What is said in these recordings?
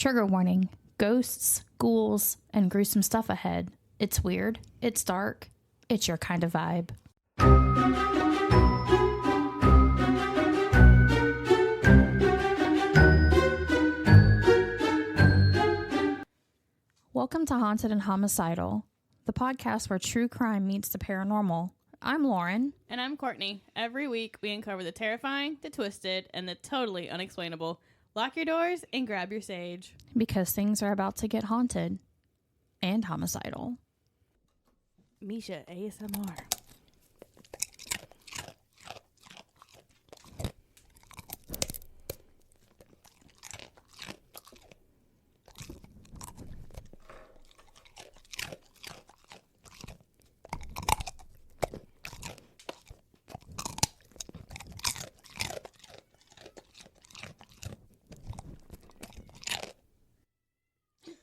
Trigger warning. Ghosts, ghouls, and gruesome stuff ahead. It's weird. It's dark. It's your kind of vibe. Welcome to Haunted and Homicidal, the podcast where true crime meets the paranormal. I'm Lauren. And I'm Courtney. Every week we uncover the terrifying, the twisted, and the totally unexplainable. Lock your doors and grab your sage. Because things are about to get haunted and homicidal. Mischa ASMR.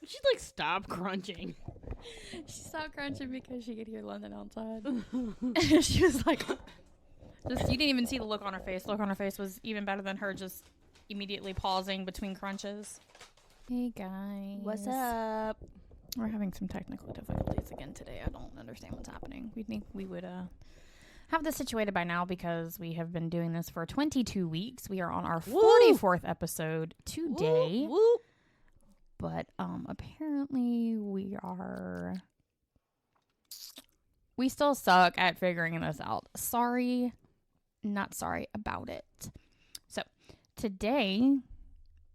She'd like stop crunching. She stopped crunching because she could hear London outside. She was like, you didn't even see the look on her face. The look on her face was even better than her just immediately pausing between crunches. Hey guys. What's up? We're having some technical difficulties again today. I don't understand what's happening. We think we would have this situated by now because we have been doing this for 22 weeks. We are on our 44th episode today. Woo, woo. But apparently we still suck at figuring this out. Not sorry about it. So today,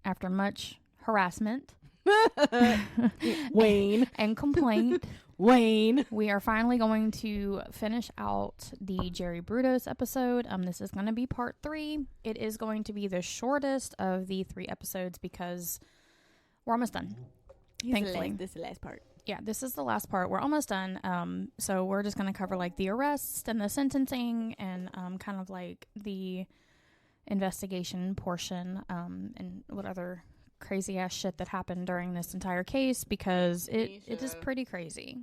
after much harassment, Wayne and complaint, we are finally going to finish out the Jerry Brudos episode. This is going to be part 3. It is going to be the shortest of the 3 episodes because we're almost done. Thankfully. This is the last part. Yeah, this is the last part. We're almost done. So we're just going to cover like the arrest and the sentencing and kind of like the investigation portion and what other crazy ass shit that happened during this entire case because it is pretty crazy.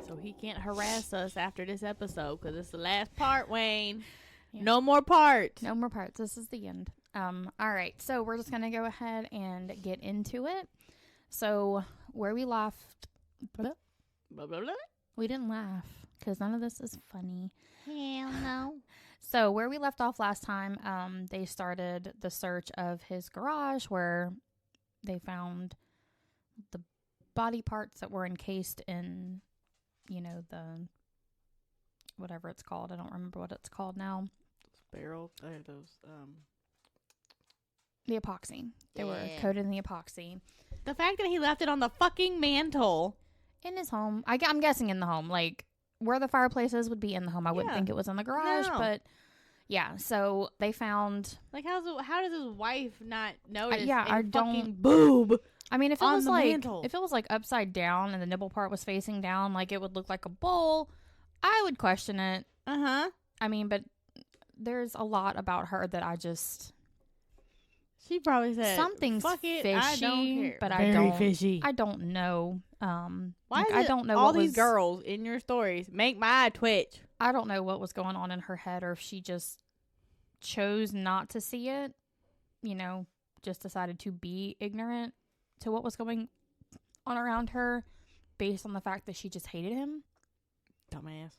So he can't harass us after this episode because it's the last part, Wayne. Yeah. No more parts. No more parts. This is the end. All right. So we're just going to go ahead and get into it. So where we left, Blah, blah, blah. we didn't laugh because none of this is funny. Hell no. So where we left off last time, they started the search of his garage where they found the body parts that were encased in, the whatever it's called. I don't remember what it's called now. Barrel, those, The epoxy. They were coated in the epoxy. The fact that he left it on the fucking mantle. In his home. I'm guessing in the home. Like, where the fireplaces would be in the home. I wouldn't think it was in the garage, but yeah. So they found... Like, how does his wife not notice I fucking boob? I mean, if it was mantle. if it was like upside down and the nipple part was facing down, like it would look like a bowl, I would question it. Uh-huh. I mean, but there's a lot about her that I just... She probably said something's fuck it, fishy, I don't care. But Very fishy. I don't know. Why I don't know all these girls in your stories make my eye twitch. I don't know what was going on in her head, or if she just chose not to see it. Just decided to be ignorant to what was going on around her, based on the fact that she just hated him. Dumbass.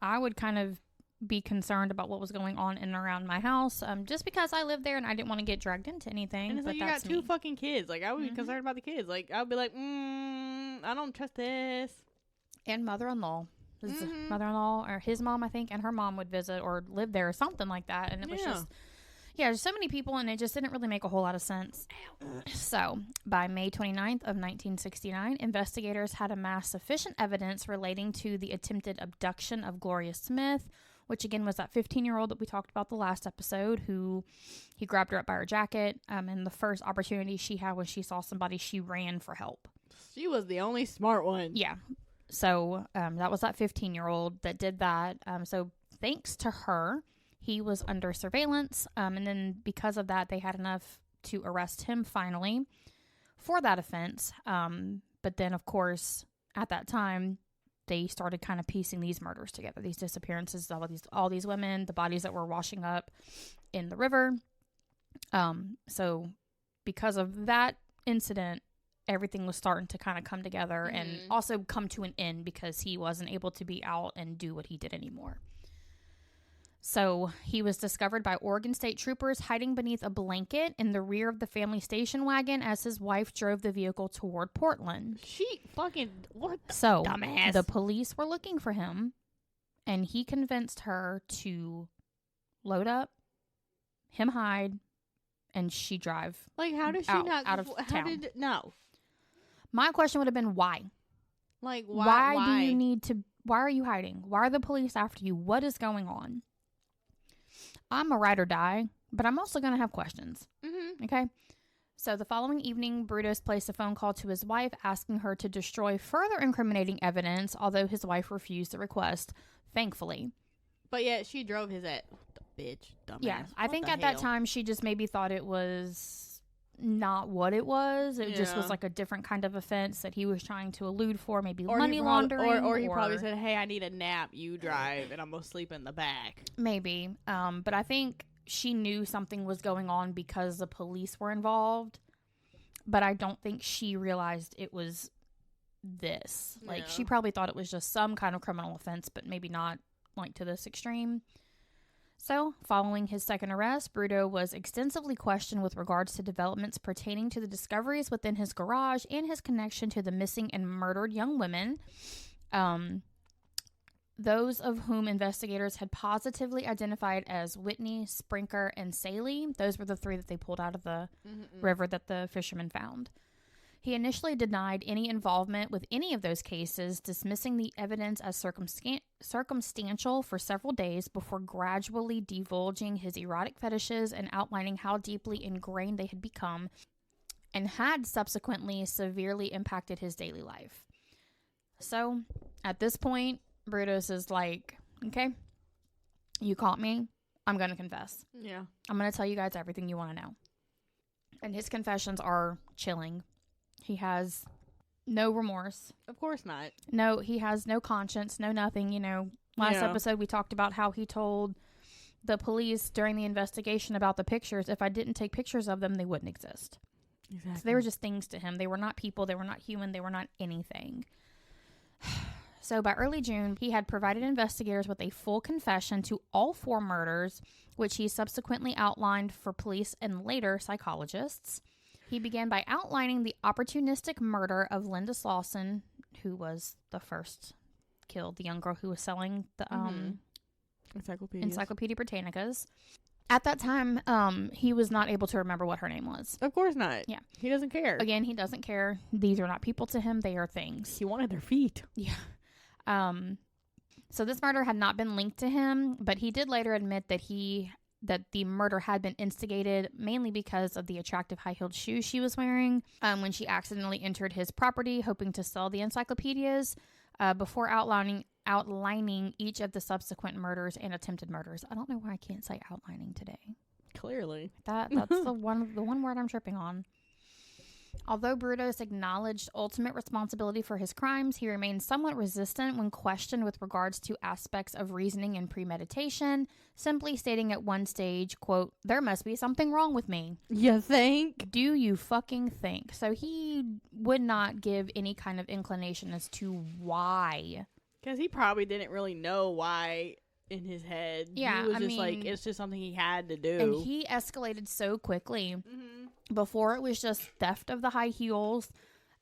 I would kind of be concerned about what was going on in and around my house, just because I lived there and I didn't want to get dragged into anything. And it's but like you got 2 fucking kids. Like, I would be concerned about the kids. Like, I would be like, I don't trust this. And mother-in-law. His mother-in-law, or his mom, I think, and her mom would visit or live there or something like that. And it was just, there's so many people, and it just didn't really make a whole lot of sense. So, by May 29th of 1969, investigators had amassed sufficient evidence relating to the attempted abduction of Gloria Smith, which again was that 15-year-old that we talked about the last episode, who he grabbed her up by her jacket. And the first opportunity she had when she saw somebody, she ran for help. She was the only smart one. Yeah. So that was that 15-year-old that did that. So thanks to her, he was under surveillance. And then because of that, they had enough to arrest him finally for that offense. But then, of course, at that time, they started kind of piecing these murders together, these disappearances, all these women, the bodies that were washing up in the river. So because of that incident, everything was starting to kind of come together and also come to an end because he wasn't able to be out and do what he did anymore. So he was discovered by Oregon State troopers hiding beneath a blanket in the rear of the family station wagon as his wife drove the vehicle toward Portland. What? So dumbass. the police were looking for him, and he convinced her to load up, him hide, and she drive. Like, how does she not out of town? No. My question would have been why? Like, why? Do you need to? Why are you hiding? Why are the police after you? What is going on? I'm a ride or die, but I'm also going to have questions. Okay? So the following evening, Brudos placed a phone call to his wife asking her to destroy further incriminating evidence, although his wife refused the request, thankfully. But yet she drove his at bitch, dumbass. Yeah, I think at that time she just maybe thought it was not what it was. It just was like a different kind of offense that he was trying to elude for, maybe money laundering. Or he probably said, hey, I need a nap, you drive, and I'm going to sleep in the back. Maybe. But I think she knew something was going on because the police were involved. But I don't think she realized it was this. Like, she probably thought it was just some kind of criminal offense, but maybe not like to this extreme. So, following his second arrest, Brudo was extensively questioned with regards to developments pertaining to the discoveries within his garage and his connection to the missing and murdered young women, those of whom investigators had positively identified as Whitney, Sprinker, and Saley. Those were the three that they pulled out of the river that the fishermen found. He initially denied any involvement with any of those cases, dismissing the evidence as circumstantial for several days before gradually divulging his erotic fetishes and outlining how deeply ingrained they had become and had subsequently severely impacted his daily life. So, at this point, Brudos is like, okay, you caught me. I'm going to confess. Yeah. I'm going to tell you guys everything you want to know. And his confessions are chilling. He has no remorse. Of course not. No, he has no conscience, no nothing. You know, last episode we talked about how he told the police during the investigation about the pictures, if I didn't take pictures of them, they wouldn't exist. Exactly. So they were just things to him. They were not people. They were not human. They were not anything. So by early June, he had provided investigators with a full confession to all 4 murders, which he subsequently outlined for police and later psychologists. He began by outlining the opportunistic murder of Linda Slauson, who was the first killed, the young girl who was selling the Encyclopedia Britannicas. At that time, he was not able to remember what her name was. Of course not. Yeah. He doesn't care. Again, he doesn't care. These are not people to him. They are things. He wanted their feet. Yeah. So this murder had not been linked to him, but he did later admit that the murder had been instigated mainly because of the attractive high-heeled shoes she was wearing when she accidentally entered his property hoping to sell the encyclopedias before outlining each of the subsequent murders and attempted murders. I don't know why I can't say outlining today. Clearly. That's the one word I'm tripping on. Although Brudos acknowledged ultimate responsibility for his crimes, he remained somewhat resistant when questioned with regards to aspects of reasoning and premeditation, simply stating at one stage, quote, "There must be something wrong with me." You think? Do you fucking think? So he would not give any kind of inclination as to why. Because he probably didn't really know why in his head. Yeah, he was just like, it's just something he had to do. And he escalated so quickly. Before, it was just theft of the high heels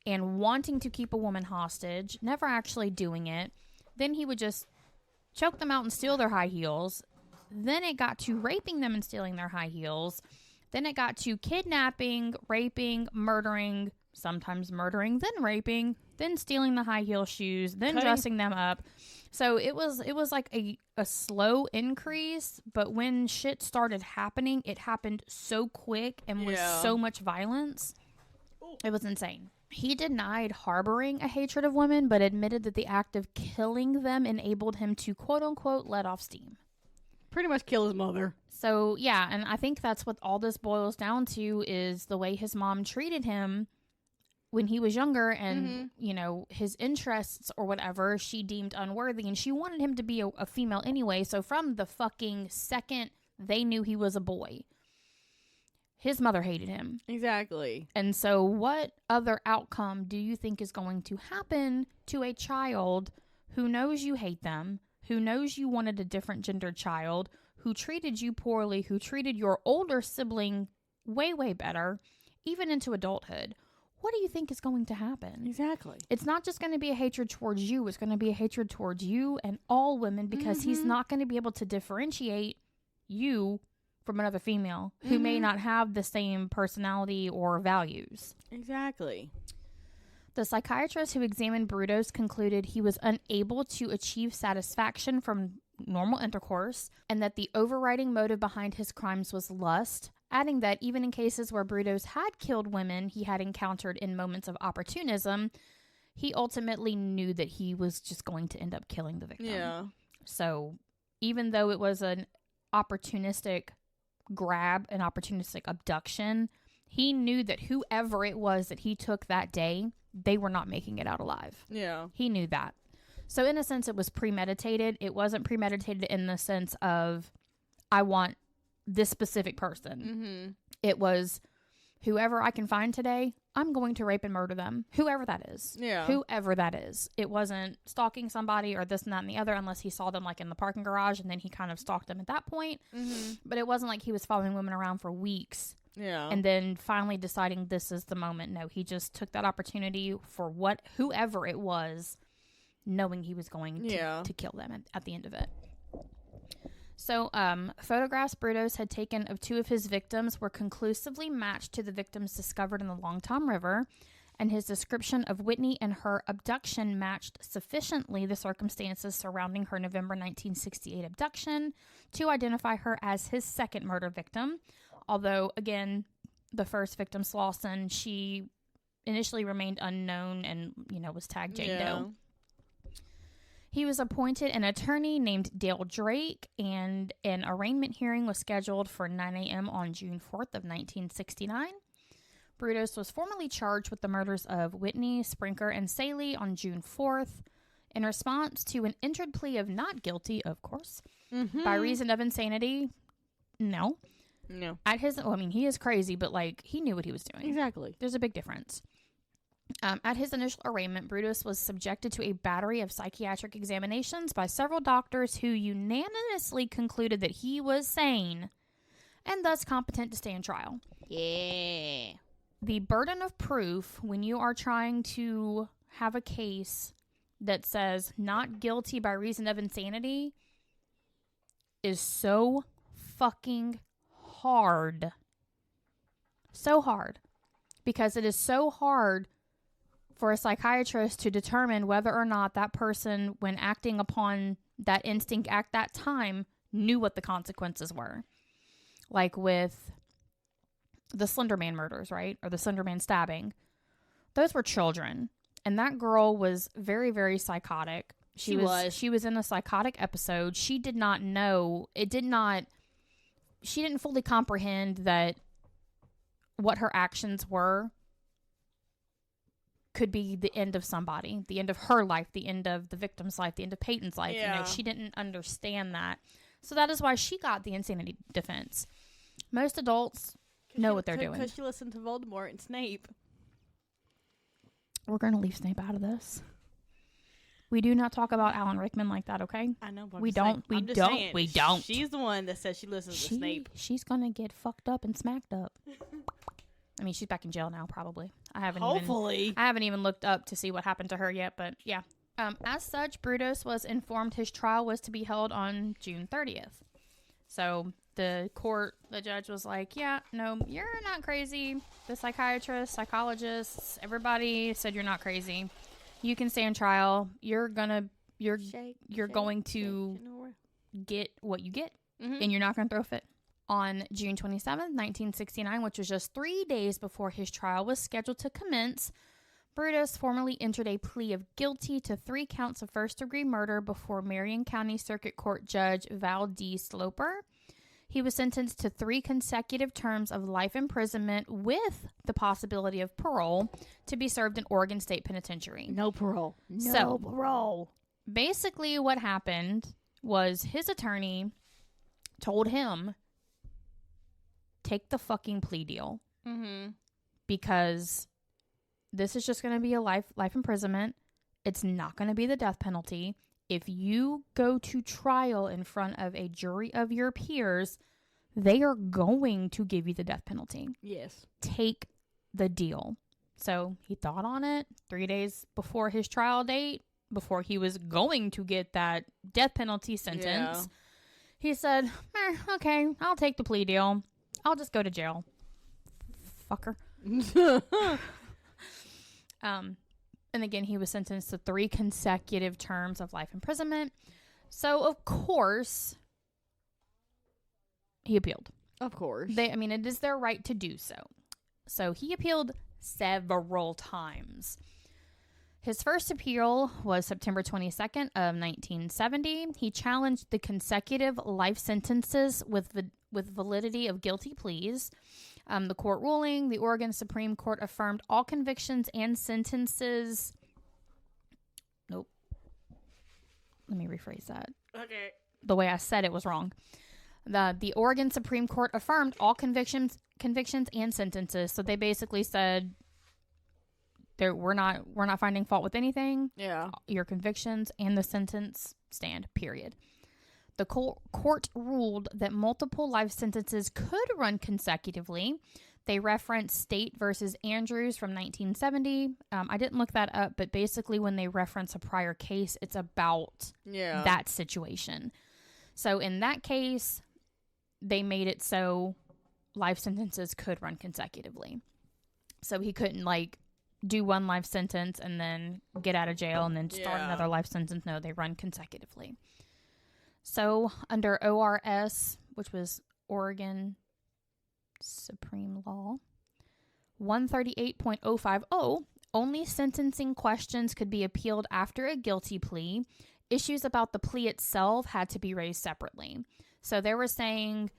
and wanting to keep a woman hostage, never actually doing it. Then he would just choke them out and steal their high heels. Then it got to raping them and stealing their high heels. Then it got to kidnapping, raping, murdering, sometimes murdering, then raping, then stealing the high heel shoes, then dressing them up. So it was like a slow increase, but when shit started happening, it happened so quick and with so much violence. It was insane. He denied harboring a hatred of women, but admitted that the act of killing them enabled him to quote unquote let off steam. Pretty much kill his mother. So yeah, and I think that's what all this boils down to is the way his mom treated him when he was younger and, you know, his interests or whatever she deemed unworthy. And she wanted him to be a female anyway. So from the fucking second they knew he was a boy, his mother hated him. Exactly. And so what other outcome do you think is going to happen to a child who knows you hate them, who knows you wanted a different gendered child, who treated you poorly, who treated your older sibling way, way better, even into adulthood? What do you think is going to happen? Exactly. It's not just going to be a hatred towards you. It's going to be a hatred towards you and all women, because he's not going to be able to differentiate you from another female who may not have the same personality or values. Exactly. The psychiatrist who examined Brudos concluded he was unable to achieve satisfaction from normal intercourse, and that the overriding motive behind his crimes was lust, adding that even in cases where Brudos had killed women he had encountered in moments of opportunism, he ultimately knew that he was just going to end up killing the victim. Yeah. So even though it was an opportunistic grab, an opportunistic abduction, he knew that whoever it was that he took that day, they were not making it out alive. Yeah. He knew that. So in a sense, it was premeditated. It wasn't premeditated in the sense of, I want this specific person. It was, whoever I can find today, I'm going to rape and murder them. Whoever that is. Yeah. Whoever that is. It wasn't stalking somebody or this and that and the other, unless he saw them like in the parking garage and then he kind of stalked them at that point. But it wasn't like he was following women around for weeks. Yeah. And then finally deciding this is the moment. No, he just took that opportunity for whoever it was, knowing he was going to kill them at the end of it. So, photographs Brudos had taken of two of his victims were conclusively matched to the victims discovered in the Long Tom River, and his description of Whitney and her abduction matched sufficiently the circumstances surrounding her November 1968 abduction to identify her as his second murder victim. Although, again, the first victim, Slauson, she initially remained unknown and, was tagged Jane Doe. He was appointed an attorney named Dale Drake, and an arraignment hearing was scheduled for 9 a.m. on June 4th of 1969. Brudos was formally charged with the murders of Whitney, Sprinker, and Saley on June 4th. In response to an entered plea of not guilty, of course, by reason of insanity, no. He is crazy, but, he knew what he was doing. Exactly. There's a big difference. At his initial arraignment, Brudos was subjected to a battery of psychiatric examinations by several doctors who unanimously concluded that he was sane and thus competent to stand trial. Yeah. The burden of proof when you are trying to have a case that says not guilty by reason of insanity is so fucking hard. So hard. Because it is so hard for a psychiatrist to determine whether or not that person, when acting upon that instinct at that time, knew what the consequences were. Like with the Slender Man murders, right? Or the Slender Man stabbing. Those were children. And that girl was very, very psychotic. She was in a psychotic episode. She did not know. She didn't fully comprehend that what her actions were could be the end of somebody, the end of her life, the end of the victim's life, the end of Peyton's life. Yeah. She didn't understand that. So that is why she got the insanity defense. Most adults know what they're doing. Because she listened to Voldemort and Snape. We're going to leave Snape out of this. We do not talk about Alan Rickman like that, okay? I know, but we don't. She's the one that says she listens to Snape. She's going to get fucked up and smacked up. I mean, she's back in jail now, probably. I haven't even looked up to see what happened to her yet, but yeah. As such, Brudos was informed his trial was to be held on June 30th. So the judge was like, yeah, no, you're not crazy. The psychiatrists, psychologists, everybody said you're not crazy. You can stand trial. You're going to get what you get, and you're not going to throw a fit. On June 27, 1969, which was just 3 days before his trial was scheduled to commence, Brudos formally entered a plea of guilty to 3 counts of first-degree murder before Marion County Circuit Court Judge Val D. Sloper. He was sentenced to 3 consecutive terms of life imprisonment with the possibility of parole to be served in Oregon State Penitentiary. No parole. Parole. Basically, what happened was his attorney told him take the fucking plea deal. Mm-hmm. Because this is just going to be a life imprisonment. It's not going to be the death penalty. If you go to trial in front of a jury of your peers, they are going to give you the death penalty. Yes. Take the deal. So he thought on it 3 days before his trial date, before he was going to get that death penalty sentence. Yeah. He said, okay, I'll take the plea deal. I'll just go to jail. Fucker. And again, he was sentenced to 3 consecutive terms of life imprisonment. So, of course, he appealed. Of course. It is their right to do so. So, he appealed several times. His first appeal was September 22nd of 1970. He challenged the consecutive life sentences with validity of guilty pleas. The court ruling, the Oregon Supreme Court affirmed all convictions and sentences. Nope. Let me rephrase that. Okay. The way I said it was wrong. The Oregon Supreme Court affirmed all convictions and sentences. So they basically said, we're not finding fault with anything. Yeah. Your convictions and the sentence stand, period. The court ruled that multiple life sentences could run consecutively. They referenced State versus Andrews from 1970. I didn't look that up, but basically when they reference a prior case, it's about that situation. So in that case, they made it so life sentences could run consecutively. So he couldn't do one life sentence and then get out of jail and then start another life sentence. No, they run consecutively. So, under ORS, which was Oregon Supreme Law, 138.050, only sentencing questions could be appealed after a guilty plea. Issues about the plea itself had to be raised separately. So, they were saying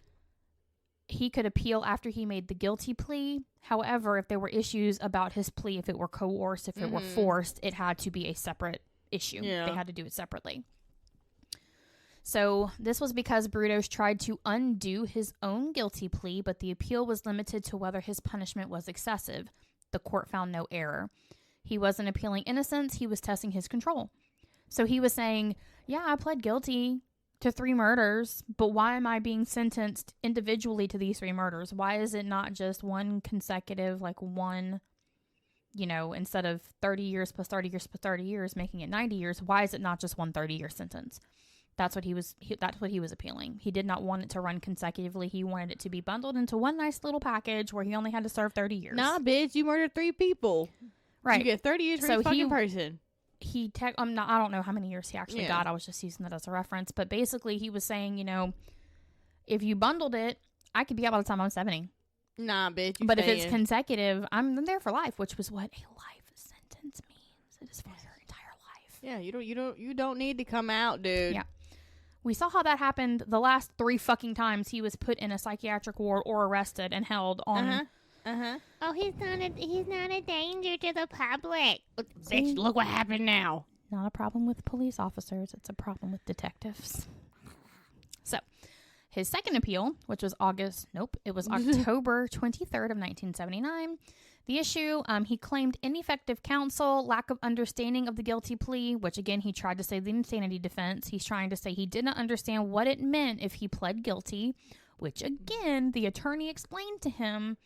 he could appeal after he made the guilty plea. However, if there were issues about his plea, if it were coerced, if it were forced, it had to be a separate issue. Yeah. They had to do it separately. So this was because Brudos tried to undo his own guilty plea, but the appeal was limited to whether his punishment was excessive. The court found no error. He wasn't appealing innocence. He was testing his control. So he was saying, yeah, I pled guilty to 3 murders, but why am I being sentenced individually to these 3 murders? Why is it not just one consecutive, one, instead of 30 years plus 30 years plus 30 years, making it 90 years? Why is it not just one 30-year sentence? That's what he was appealing. He did not want it to run consecutively. He wanted it to be bundled into one nice little package where he only had to serve 30 years. Nah, bitch, you murdered 3 people. Right. You get 30 years for each fucking person. I don't know how many years he actually got. I was just using that as a reference. But basically, he was saying, if you bundled it, I could be out by the time I'm 70. Nah, bitch. But if it's consecutive, I'm there for life, which was what a life sentence means. It is for your entire life. Yeah, you don't need to come out, dude. Yeah. We saw how that happened the last 3 fucking times he was put in a psychiatric ward or arrested and held on. Oh, he's not a danger to the public. Bitch, look what happened now. Not a problem with police officers. It's a problem with detectives. So, his second appeal, which was October 23rd of 1979. The issue, he claimed ineffective counsel, lack of understanding of the guilty plea, which again, he tried to say the insanity defense. He's trying to say he didn't understand what it meant if he pled guilty, which again, the attorney explained to him,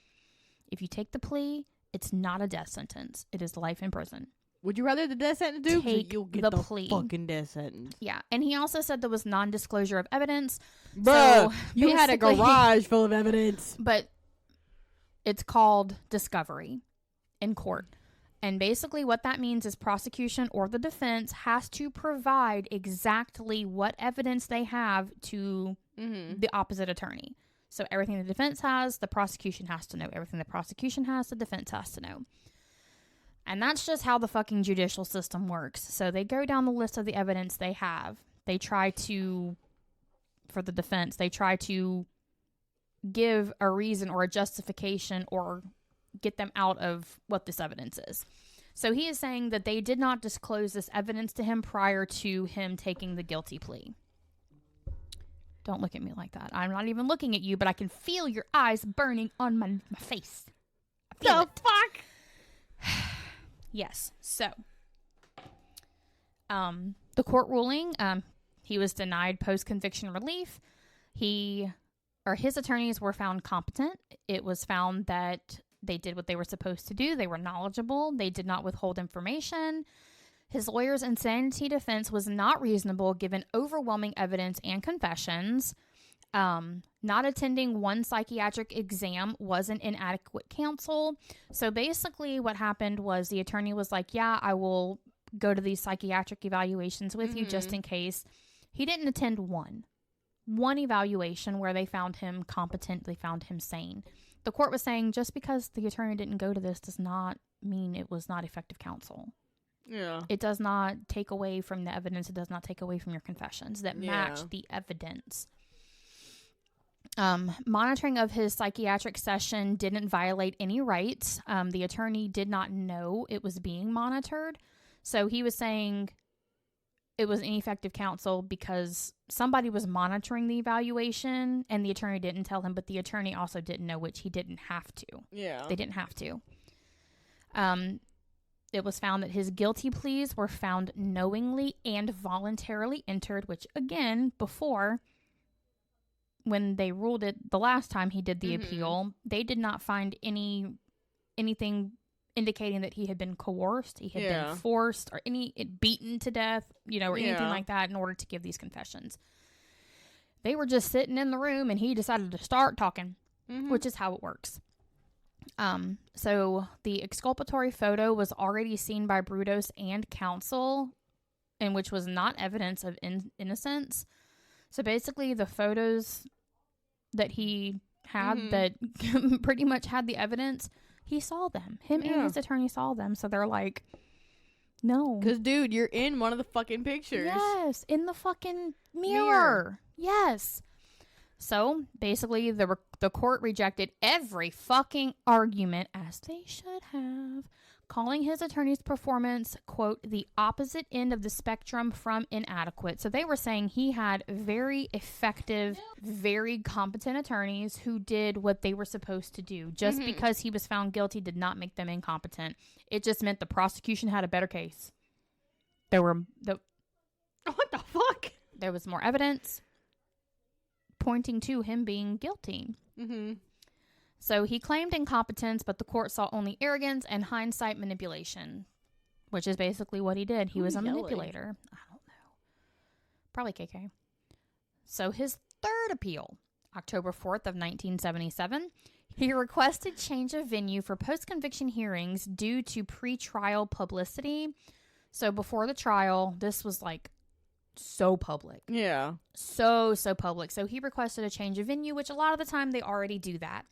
if you take the plea, it's not a death sentence. It is life in prison. Would you rather the death sentence do? Take you'll get the plea. Fucking death sentence. Yeah, and he also said there was non-disclosure of evidence. Bruh, so you had a garage full of evidence. But it's called discovery in court. And basically what that means is prosecution or the defense has to provide exactly what evidence they have to the opposite attorney. So everything the defense has, the prosecution has to know. Everything the prosecution has, the defense has to know. And that's just how the fucking judicial system works. So they go down the list of the evidence they have. They try to, for the defense, they try to give a reason or a justification or get them out of what this evidence is. So he is saying that they did not disclose this evidence to him prior to him taking the guilty plea. Don't look at me like that. I'm not even looking at you, but I can feel your eyes burning on my face. The fuck? Yes. So, the court ruling, he was denied post-conviction relief. His attorneys were found competent. It was found that they did what they were supposed to do. They were knowledgeable. They did not withhold information. His lawyer's insanity defense was not reasonable given overwhelming evidence and confessions. Not attending one psychiatric exam was an inadequate counsel. So basically what happened was the attorney was like, yeah, I will go to these psychiatric evaluations with you just in case. He didn't attend one evaluation where they found him competent. They found him sane. The court was saying just because the attorney didn't go to this does not mean it was not effective counsel. Yeah. It does not take away from the evidence. It does not take away from your confessions that match the evidence. Monitoring of his psychiatric session didn't violate any rights. The attorney did not know it was being monitored. So he was saying it was ineffective counsel because somebody was monitoring the evaluation and the attorney didn't tell him, but the attorney also didn't know, which he didn't have to. Yeah. They didn't have to. It was found that his guilty pleas were found knowingly and voluntarily entered, which again, before, when they ruled it the last time he did the appeal, they did not find anything indicating that he had been coerced, he had been forced, or beaten to death, or anything like that in order to give these confessions. They were just sitting in the room and he decided to start talking, which is how it works. So the exculpatory photo was already seen by Brudos and counsel, and which was not evidence of innocence. So basically the photos that he had that pretty much had the evidence, he saw them. Him and his attorney saw them. So they're like, no. Because, dude, you're in one of the fucking pictures. Yes, in the fucking mirror. Yes. So, basically, the court rejected every fucking argument, as they should have, calling his attorney's performance, quote, the opposite end of the spectrum from inadequate. So, they were saying he had very effective, very competent attorneys who did what they were supposed to do. Just because he was found guilty did not make them incompetent. It just meant the prosecution had a better case. What the fuck? There was more evidence pointing to him being guilty. So he claimed incompetence, but the court saw only arrogance and hindsight manipulation, which is basically what he did. He was a manipulator. I don't know. Probably KK. So his third appeal, October 4th of 1977, he requested change of venue for post-conviction hearings due to pre-trial publicity. So before the trial, this was like so public. Yeah. So public. So he requested a change of venue, which a lot of the time they already do that.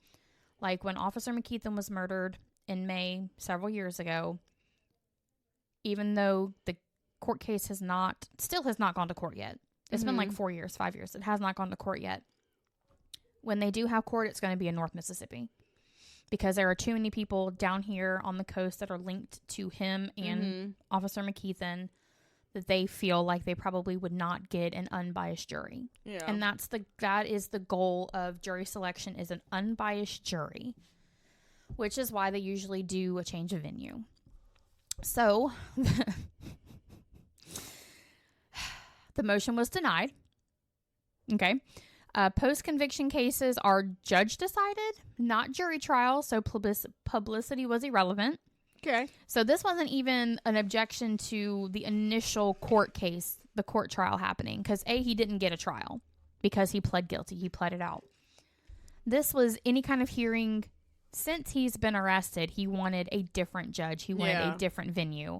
Like when Officer McKeithen was murdered in May several years ago, even though the court case still has not gone to court yet. It's been like 5 years. It has not gone to court yet. When they do have court, it's going to be in North Mississippi. Because there are too many people down here on the coast that are linked to him and Officer McKeithen that they feel like they probably would not get an unbiased jury. Yeah. And that is the goal of jury selection, is an unbiased jury, which is why they usually do a change of venue. So the motion was denied. Okay. Post-conviction cases are judge decided, not jury trial, so publicity was irrelevant. Okay. So this wasn't even an objection to the initial court case, the court trial happening, because he didn't get a trial because he pled guilty. He pled it out. This was any kind of hearing. Since he's been arrested, he wanted a different judge. He wanted a different venue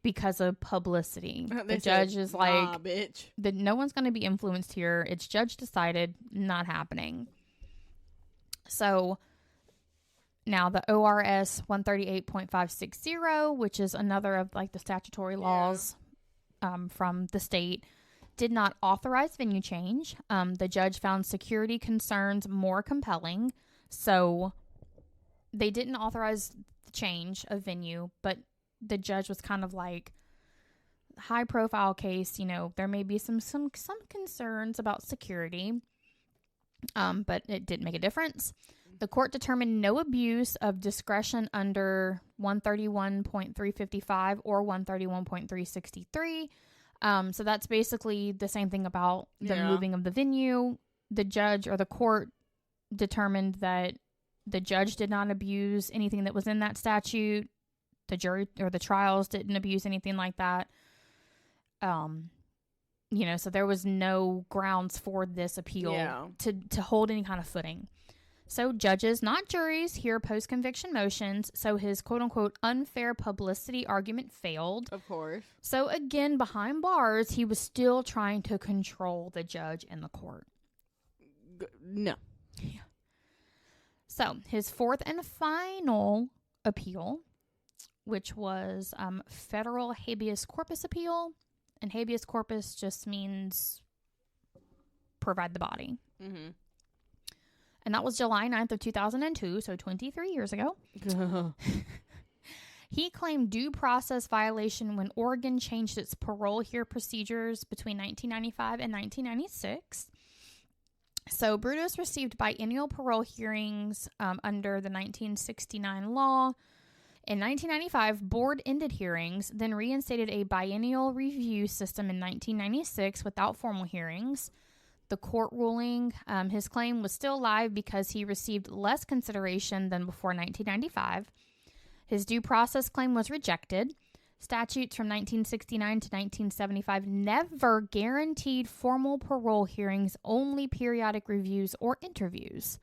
because of publicity. The judge is like, bitch. No one's going to be influenced here. It's judge decided, not happening. So now the ORS 138.560, which is another of like the statutory laws from the state, did not authorize venue change. The judge found security concerns more compelling. So they didn't authorize the change of venue, but the judge was kind of like, high profile case, you know, there may be some concerns about security, but it didn't make a difference. The court determined no abuse of discretion under 131.355 or 131.363. So that's basically the same thing about the moving of the venue. The judge or the court determined that the judge did not abuse anything that was in that statute. The jury or the trials didn't abuse anything like that. You know, so there was no grounds for this appeal to hold any kind of footing. So judges, not juries, hear post-conviction motions. So his quote-unquote unfair publicity argument failed. Of course. So again, behind bars, he was still trying to control the judge and the court. No. Yeah. So his fourth and final appeal, which was federal habeas corpus appeal. And habeas corpus just means provide the body. Mm-hmm. And that was July 9th of 2002, so 23 years ago. He claimed due process violation when Oregon changed its parole hearing procedures between 1995 and 1996. So Brudos received biennial parole hearings under the 1969 law. In 1995, board ended hearings, then reinstated a biennial review system in 1996 without formal hearings. The court ruling, his claim was still live because he received less consideration than before 1995. His due process claim was rejected. Statutes from 1969 to 1975 never guaranteed formal parole hearings, only periodic reviews or interviews.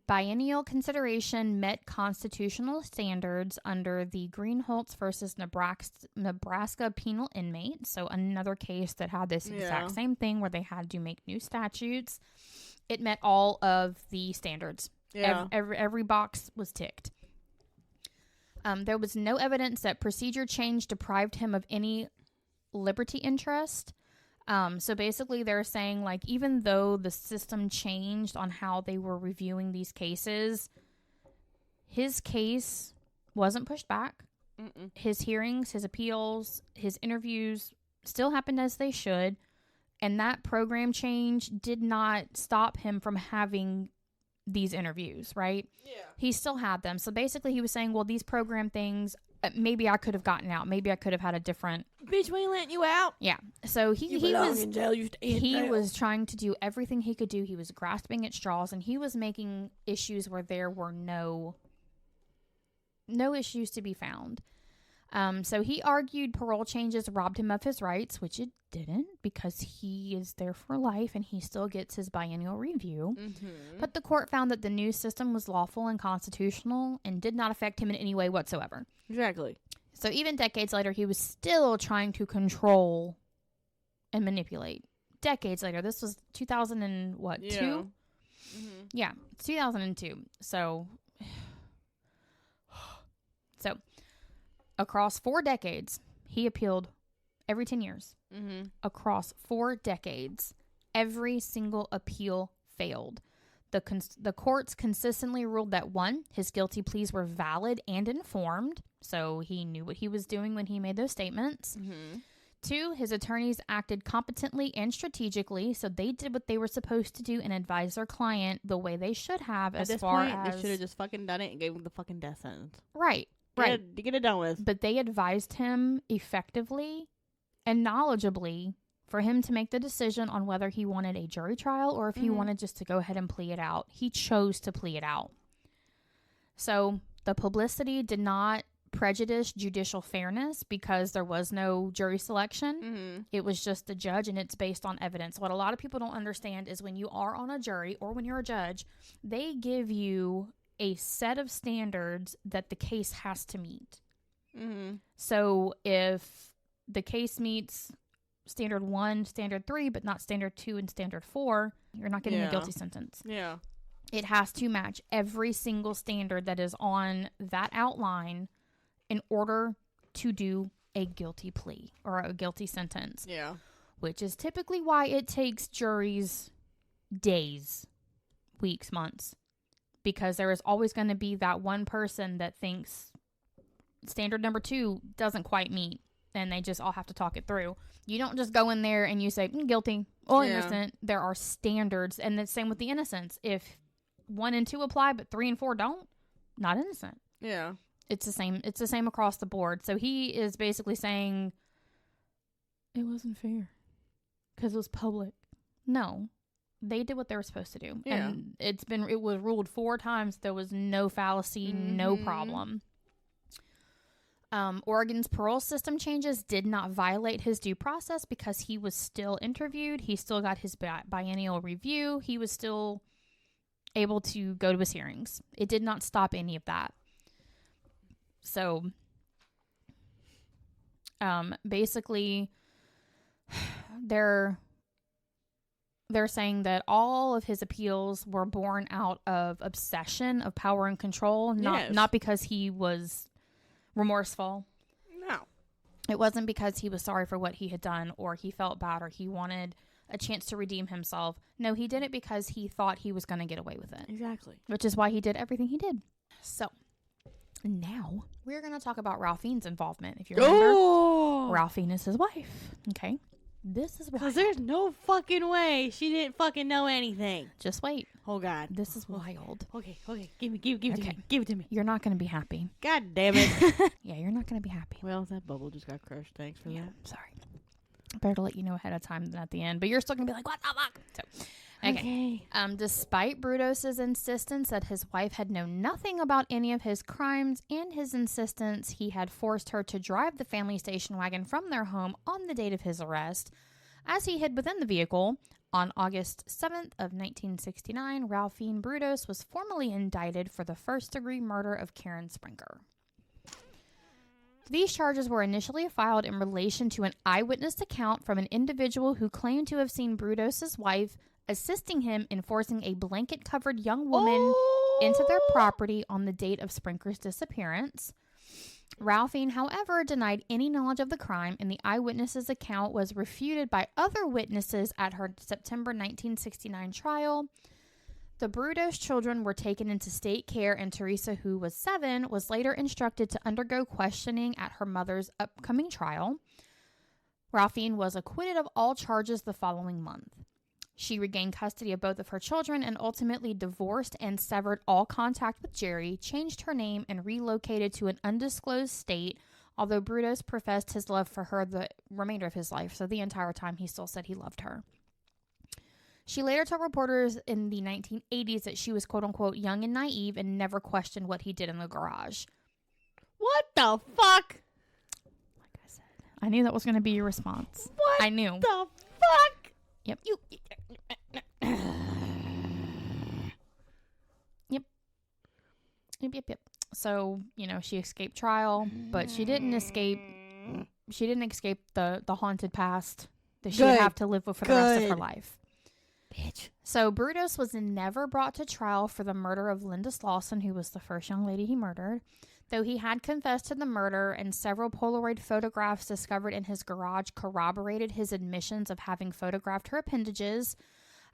Biennial consideration met constitutional standards under the Greenholz versus Nebraska penal inmate. So another case that had this exact same thing where they had to make new statutes. It met all of the standards. Yeah. Every box was ticked. There was no evidence that procedure change deprived him of any liberty interest. So basically they're saying, like, even though the system changed on how they were reviewing these cases, his case wasn't pushed back. Mm-mm. His hearings, his appeals, his interviews still happened as they should. And that program change did not stop him from having these interviews, right? Yeah. He still had them. So basically he was saying, well, these program things, maybe I could have gotten out. Maybe I could have had a different... Bitch, we ain't letting you out. Yeah. So he was in jail. He was trying to do everything he could do. He was grasping at straws, and he was making issues where there were no issues to be found. So he argued parole changes robbed him of his rights, which it didn't, because he is there for life and he still gets his biennial review. Mm-hmm. But the court found that the new system was lawful and constitutional and did not affect him in any way whatsoever. Exactly. So even decades later, he was still trying to control and manipulate. Decades later. This was 2002? Mm-hmm. Yeah, 2002. So across 4 decades, he appealed every 10 years. Mm-hmm. Across 4 decades, every single appeal failed. The courts consistently ruled that 1, his guilty pleas were valid and informed, so he knew what he was doing when he made those statements. Mm-hmm. 2, his attorneys acted competently and strategically, so they did what they were supposed to do and advised their client the way they should have. At this far point, as they should have just fucking done it and gave him the fucking death sentence. Right. Right. Get it done with. But they advised him effectively and knowledgeably for him to make the decision on whether he wanted a jury trial or if he wanted just to go ahead and plea it out. He chose to plea it out. So the publicity did not prejudice judicial fairness because there was no jury selection. Mm-hmm. It was just the judge, and it's based on evidence. What a lot of people don't understand is when you are on a jury or when you're a judge, they give you a set of standards that the case has to meet. Mm-hmm. So if the case meets standard 1, standard 3, but not standard 2 and standard 4, you're not getting a guilty sentence. Yeah. It has to match every single standard that is on that outline in order to do a guilty plea or a guilty sentence. Yeah. Which is typically why it takes juries days, weeks, months. Because there is always going to be that one person that thinks standard number 2 doesn't quite meet and they just all have to talk it through. You don't just go in there and you say, guilty or innocent. There are standards, and the same with the innocents. If 1 and 2 apply, but 3 and 4 don't, not innocent. Yeah. It's the same. It's the same across the board. So he is basically saying it wasn't fair because it was public. No, they did what they were supposed to do. Yeah. And it was ruled 4 times. There was no fallacy, no problem. Oregon's parole system changes did not violate his due process because he was still interviewed. He still got his biennial review. He was still able to go to his hearings. It did not stop any of that. So, basically, they're saying that all of his appeals were born out of obsession of power and control, not because he was remorseful. No. It wasn't because he was sorry for what he had done, or he felt bad, or he wanted a chance to redeem himself. No, he did it because he thought he was going to get away with it. Exactly. Which is why he did everything he did. So, now we're going to talk about Ralphie's involvement. If you remember, Ralphine is his wife. Okay. This is why. Because there's no fucking way she didn't fucking know anything. Just wait. Oh, God. This is wild. Okay. Give it to me. You're not going to be happy. God damn it. Yeah, you're not going to be happy. Well, that bubble just got crushed. Thanks for that. Sorry. Better let you know ahead of time than at the end. But you're still going to be like, what the fuck? So, okay. Despite Brudos' insistence that his wife had known nothing about any of his crimes and his insistence he had forced her to drive the family station wagon from their home on the date of his arrest, as he hid within the vehicle, on August 7th of 1969, Ralphine Brudos was formally indicted for the first-degree murder of Karen Sprinker. These charges were initially filed in relation to an eyewitness account from an individual who claimed to have seen Brudos' wife assisting him in forcing a blanket-covered young woman into their property on the date of Sprinker's disappearance. Ralphine, however, denied any knowledge of the crime, and the eyewitness's account was refuted by other witnesses at her September 1969 trial. The Brudos children were taken into state care, and Teresa, who was 7, was later instructed to undergo questioning at her mother's upcoming trial. Ralphine was acquitted of all charges the following month. She regained custody of both of her children and ultimately divorced and severed all contact with Jerry, changed her name, and relocated to an undisclosed state, although Brudos professed his love for her the remainder of his life, so the entire time he still said he loved her. She later told reporters in the 1980s that she was quote-unquote young and naive and never questioned what he did in the garage. What the fuck? Like I said, I knew that was going to be your response. What I knew. The fuck? Yep. Yep. So, she escaped trial, but she didn't escape the haunted past that she would have to live with for the rest of her life. Bitch. So Brudos was never brought to trial for the murder of Linda Slauson, who was the first young lady he murdered, though he had confessed to the murder, and several Polaroid photographs discovered in his garage corroborated his admissions of having photographed her appendages.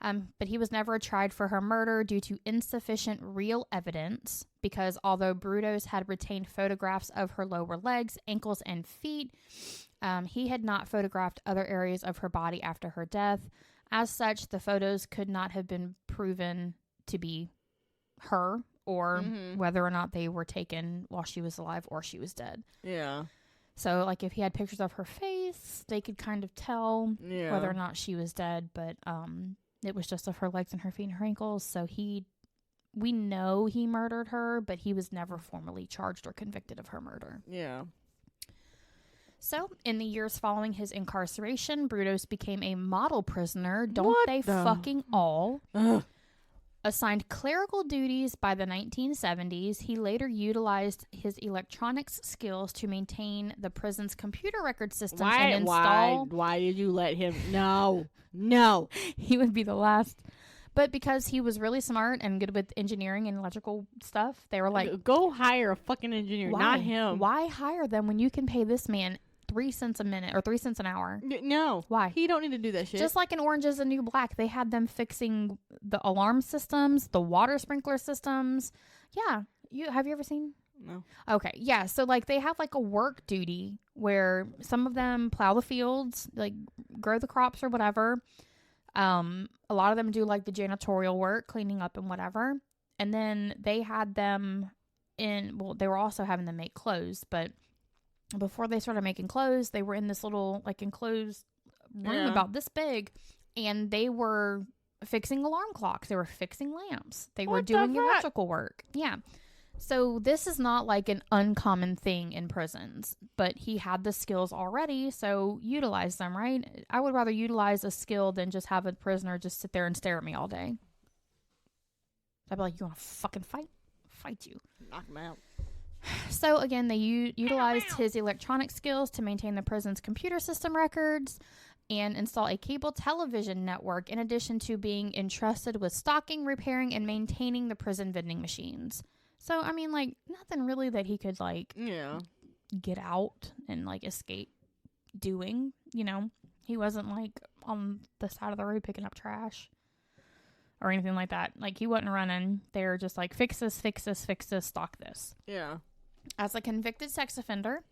But he was never tried for her murder due to insufficient real evidence, because although Brudos had retained photographs of her lower legs, ankles, and feet, he had not photographed other areas of her body after her death. As such, the photos could not have been proven to be her, or whether or not they were taken while she was alive or she was dead. Yeah. So, like, if he had pictures of her face, they could kind of tell whether or not she was dead, but it was just of her legs and her feet and her ankles. So we know he murdered her, but he was never formally charged or convicted of her murder. Yeah. So, in the years following his incarceration, Brudos became a model prisoner. Don't What they the? fucking all? Ugh. Assigned clerical duties by the 1970s, he later utilized his electronics skills to maintain the prison's computer record systems and install... Why did you let him... No. He would be the last. But because he was really smart and good with engineering and electrical stuff, they were like... Go hire a fucking engineer, not him. Why hire them when you can pay this man 3 cents a minute or 3 cents an hour? No. Why? He don't need to do that shit. Just like in Orange is the New Black, they had them fixing the alarm systems, the water sprinkler systems. Yeah. Have you ever seen No. Okay, yeah. So like they have like a work duty where some of them plow the fields, like grow the crops or whatever. A lot of them do like the janitorial work, cleaning up and whatever. And then they had them they were also having them make clothes, but before they started making clothes, they were in this little like enclosed room about this big, and they were fixing alarm clocks. They were fixing lamps. They were doing electrical work. Yeah. So this is not like an uncommon thing in prisons, but he had the skills already, so utilize them, right? I would rather utilize a skill than just have a prisoner just sit there and stare at me all day. I'd be like, you want to fucking fight? Fight you. Knock him out. So again, they utilized his electronic skills to maintain the prison's computer system records and install a cable television network, in addition to being entrusted with stocking, repairing, and maintaining the prison vending machines. So, I mean, like, nothing really that he could, like, get out and, like, escape doing, you know? He wasn't, like, on the side of the road picking up trash or anything like that. Like, he wasn't running. They were just like, fix this, stock this. Yeah. As a convicted sex offender,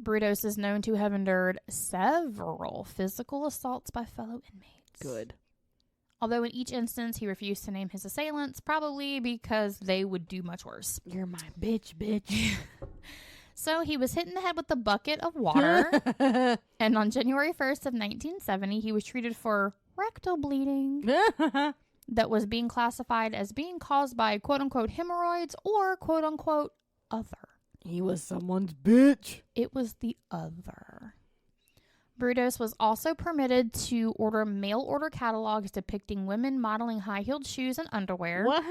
Brudos is known to have endured several physical assaults by fellow inmates. Good. Although in each instance, he refused to name his assailants, probably because they would do much worse. You're my bitch. So he was hit in the head with a bucket of water. And on January 1st of 1970, he was treated for rectal bleeding that was being classified as being caused by quote-unquote hemorrhoids or quote-unquote other. He was someone's bitch. It was the other. Brudos was also permitted to order mail order catalogs depicting women modeling high-heeled shoes and underwear. What?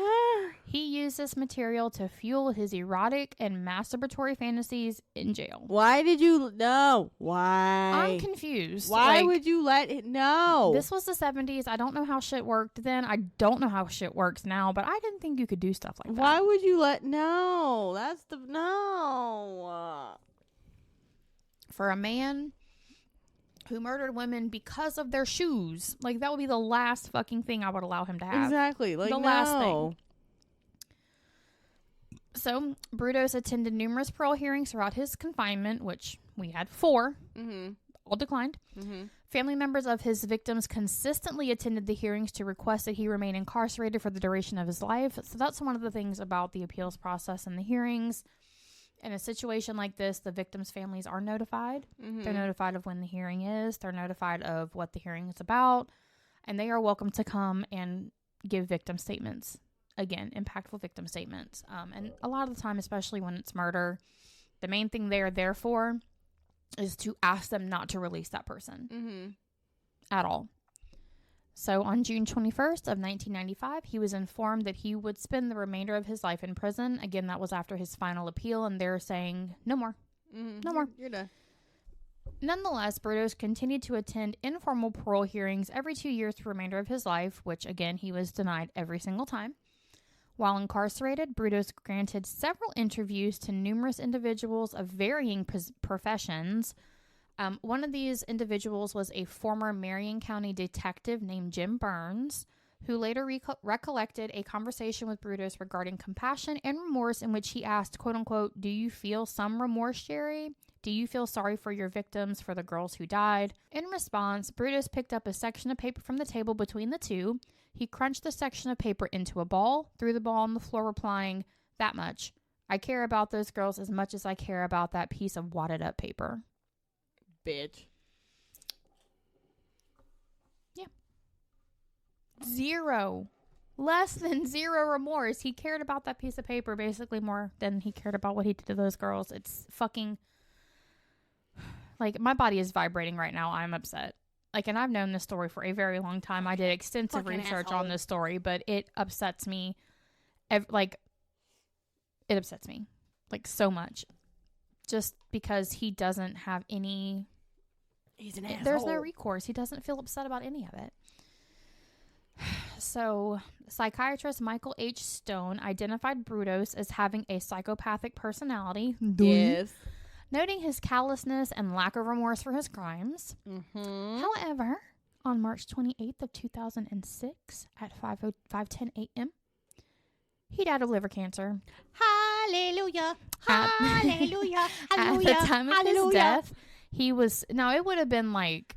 He used this material to fuel his erotic and masturbatory fantasies in jail. Why did you... No. Why? I'm confused. Why would you let it... No. This was the 70s. I don't know how shit worked then. I don't know how shit works now, but I didn't think you could do stuff like that. Why would you let... No. That's the... No. For a man who murdered women because of their shoes. Like, that would be the last fucking thing I would allow him to have. Exactly. Like, the last thing. So, Brudos attended numerous parole hearings throughout his confinement, which we had 4. Mm-hmm. All declined. Mm-hmm. Family members of his victims consistently attended the hearings to request that he remain incarcerated for the duration of his life. So that's one of the things about the appeals process and the hearings. In a situation like this, the victims' families are notified. Mm-hmm. They're notified of when the hearing is. They're notified of what the hearing is about. And they are welcome to come and give victim statements. Again, impactful victim statements. And a lot of the time, especially when it's murder, the main thing they are there for is to ask them not to release that person at all. So on June 21st of 1995, he was informed that he would spend the remainder of his life in prison. Again, that was after his final appeal, and they're saying, no more. No more. You're done. Nonetheless, Brudos continued to attend informal parole hearings every 2 years for the remainder of his life, which, again, he was denied every single time. While incarcerated, Brudos granted several interviews to numerous individuals of varying professions. One of these individuals was a former Marion County detective named Jim Burns, who later recollected a conversation with Brudos regarding compassion and remorse, in which he asked, quote unquote, "Do you feel some remorse, Jerry? Do you feel sorry for your victims, for the girls who died?" In response, Brudos picked up a section of paper from the table between the two. He crunched the section of paper into a ball, threw the ball on the floor, replying, "That much. I care about those girls as much as I care about that piece of wadded up paper." Bitch. Yeah. 0. Less than 0 remorse. He cared about that piece of paper basically more than he cared about what he did to those girls. It's fucking... Like, my body is vibrating right now. I'm upset. Like, and I've known this story for a very long time. I did extensive research on this story, but it upsets me. It upsets me. Like, so much. Just because he doesn't have any... He's an asshole. There's no recourse. He doesn't feel upset about any of it. So, psychiatrist Michael H. Stone identified Brudos as having a psychopathic personality. Yes. Noting his callousness and lack of remorse for his crimes. Mm-hmm. However, on March 28th of 2006 at 5:10 a.m., he died of liver cancer. Hi, Hallelujah. At- Hallelujah. At Hallelujah. the time of his death, he was... Now, it would have been like...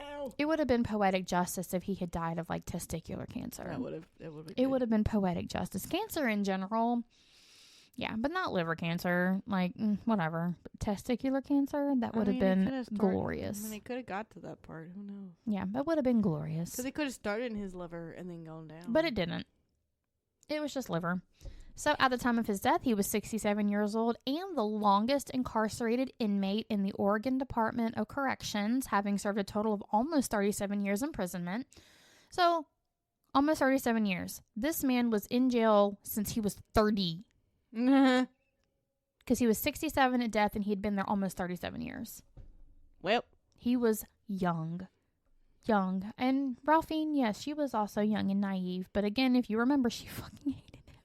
Ow. It would have been poetic justice if he had died of like testicular cancer. It would have been poetic justice. Cancer in general, yeah, but not liver cancer. Like whatever. But testicular cancer, that would have been glorious. I mean, it could have got to that part. Who knows? Yeah, that would have been glorious. Because it could have started in his liver and then gone down. But it didn't. It was just liver. So at the time of his death, he was 67 years old and the longest incarcerated inmate in the Oregon Department of Corrections, having served a total of almost 37 years imprisonment. So, almost 37 years. This man was in jail since he was 30. Because he was 67 at death and he'd been there almost 37 years. Well. He was young. Young. And Ralphine, yes, she was also young and naive. But again, if you remember, she fucking hated him.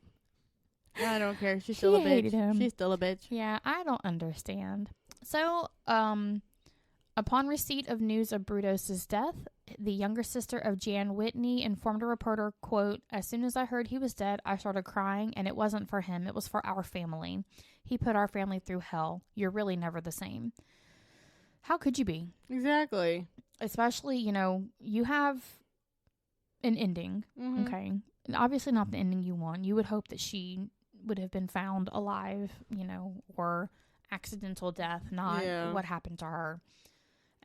I don't care. She's still a bitch. Him. She's still a bitch. Yeah, I don't understand. So, upon receipt of news of Brudos' death, the younger sister of Jan Whitney informed a reporter, quote, "As soon as I heard he was dead, I started crying, and it wasn't for him. It was for our family. He put our family through hell. You're really never the same." How could you be? Exactly. Especially, you have an ending, okay? Obviously not the ending you want. You would hope that she would have been found alive, or accidental death, not what happened to her.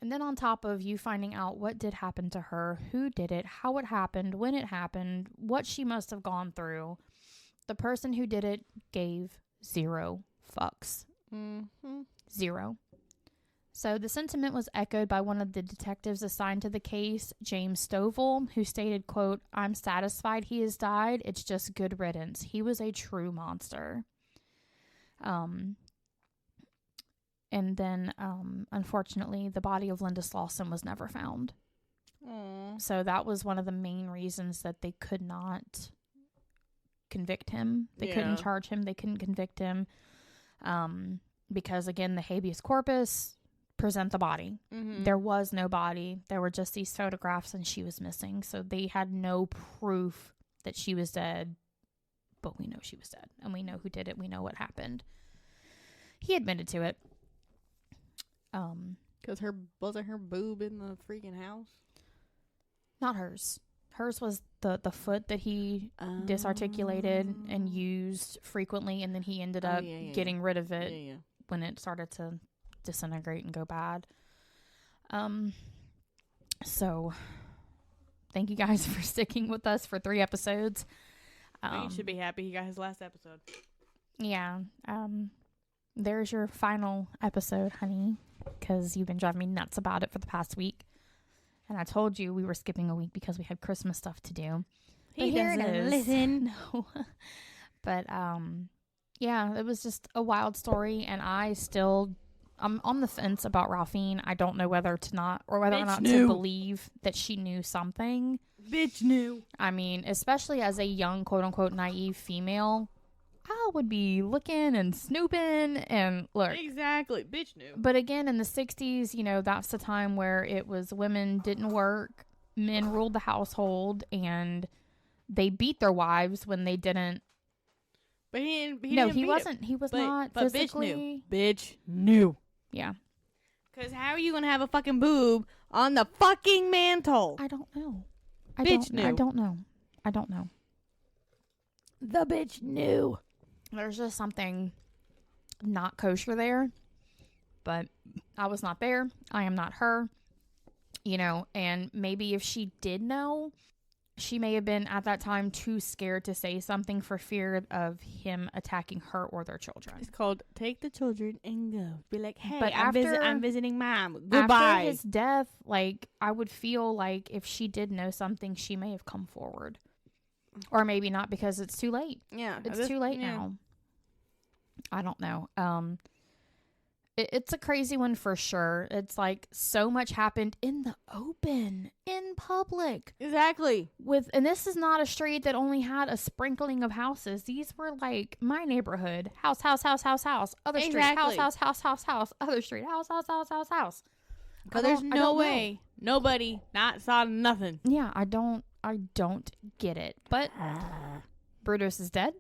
And then on top of you finding out what did happen to her, who did it, how it happened, when it happened, what she must have gone through, the person who did it gave 0 fucks. Zero. So the sentiment was echoed by one of the detectives assigned to the case, James Stovall, who stated, quote, "I'm satisfied he has died. It's just good riddance. He was a true monster." And then, unfortunately, the body of Linda Slauson was never found. Aww. So that was one of the main reasons that they could not convict him. They couldn't charge him. They couldn't convict him. Because, again, the habeas corpus... present the body. There was no body. There were just these photographs and she was missing. So they had no proof that she was dead. But we know she was dead. And we know who did it. We know what happened. He admitted to it. Because wasn't her boob in the freaking house? Not hers. Hers was the foot that he disarticulated and used frequently. And then he ended up getting rid of it when it started to disintegrate and go bad. So thank you guys for sticking with us for 3 episodes. You should be happy he got his last episode. Yeah. There's your final episode, honey, because you've been driving me nuts about it for the past week. And I told you we were skipping a week because we had Christmas stuff to do. He doesn't listen. No. But yeah, it was just a wild story, and I'm on the fence about Ralphine. I don't know whether or not to believe that she knew something. Bitch knew. I mean, especially as a young, quote unquote, naive female, I would be looking and snooping and look. Exactly. Bitch knew. But again, in the 60s, that's the time where it was women didn't work, men ruled the household, and they beat their wives when they didn't. But he wasn't. He was not physically. Bitch knew. Yeah. Because how are you going to have a fucking boob on the fucking mantle? I don't know. I don't know. The bitch knew. There's just something not kosher there. But I was not there. I am not her. And maybe if she did know, she may have been at that time too scared to say something for fear of him attacking her or their children. It's called take the children and go. Be like, hey, but I'm visiting mom. Goodbye. After his death, I would feel like if she did know something, she may have come forward. Or maybe not because it's too late. Yeah. It's too late now. I don't know. It's a crazy one for sure. It's like so much happened in the open, in public. Exactly. And this is not a street that only had a sprinkling of houses. These were like my neighborhood. House. Other street. House. Other street. House. Because there's no way nobody not saw nothing. Yeah, I don't get it. But Brudos is dead.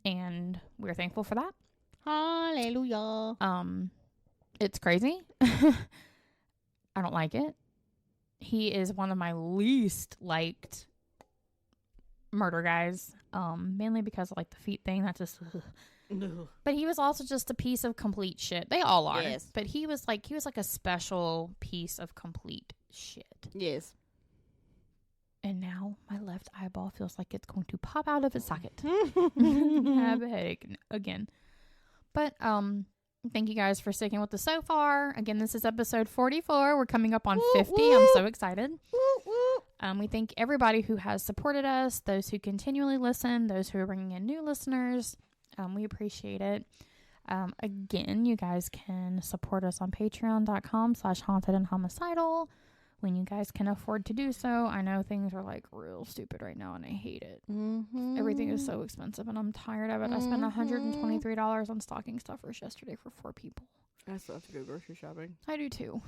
and we're thankful for that. Hallelujah. It's crazy. I don't like it. He is one of my least liked murder guys, mainly because of like the feet thing. That's just but he was also just a piece of complete shit. They all are. Yes. But he was like a special piece of complete shit. Yes. And now my left eyeball feels like it's going to pop out of its socket. I have a headache again. But thank you guys for sticking with us so far. Again, this is episode 44. We're coming up on 50. I'm so excited. We thank everybody who has supported us, those who continually listen, those who are bringing in new listeners. We appreciate it. Again, you guys can support us on patreon.com/hauntedandhomicidal when you guys can afford to do so. I know things are like real stupid right now and I hate it. Everything is so expensive and I'm tired of it. I spent $123 on stocking stuffers yesterday for 4 people. I still have to go grocery shopping. I do too.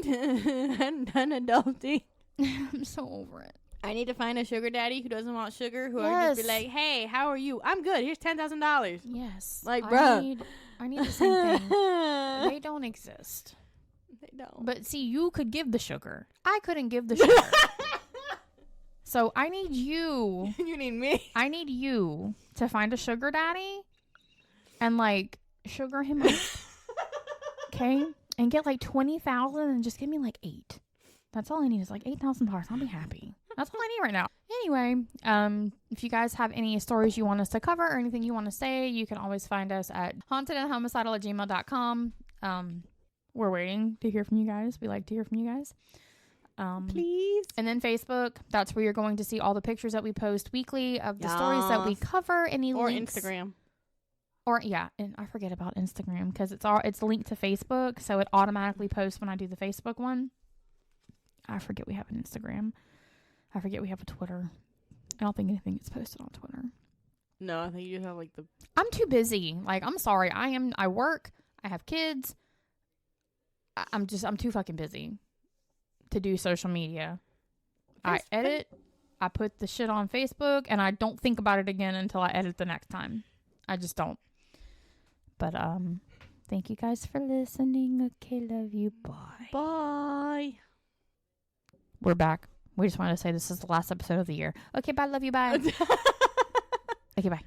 I'm done adulting. I'm so over it. I need to find a sugar daddy who doesn't want sugar, who I just be like, hey, how are you? I'm good. Here's $10,000. Yes. Like, bruh. I need the same thing. They don't exist. They don't. But see, you could give the sugar. I couldn't give the sugar. So I need you. You need me. I need you to find a sugar daddy and like sugar him up. Okay? And get like 20,000 and just give me like 8. That's all I need is like $8,000. I'll be happy. That's all I need right now. Anyway, if you guys have any stories you want us to cover or anything you want to say, you can always find us at hauntedandhomicidal@gmail.com. We're waiting to hear from you guys. We like to hear from you guys. Please. And then Facebook. That's where you're going to see all the pictures that we post weekly of the stories that we cover. Any or links. Instagram. Or yeah, and I forget about Instagram because it's linked to Facebook, so it automatically posts when I do the Facebook one. I forget we have an Instagram. I forget we have a Twitter. I don't think anything gets posted on Twitter. No, I think you just have like the... I'm too busy. Like, I'm sorry. I work. I have kids. I'm too fucking busy to do social media. I edit. I put the shit on Facebook, and I don't think about it again until I edit the next time. I just don't. But, thank you guys for listening. Okay, love you. Bye. Bye. We're back. We just wanted to say this is the last episode of the year. Okay, bye. Love you. Bye. Okay, bye.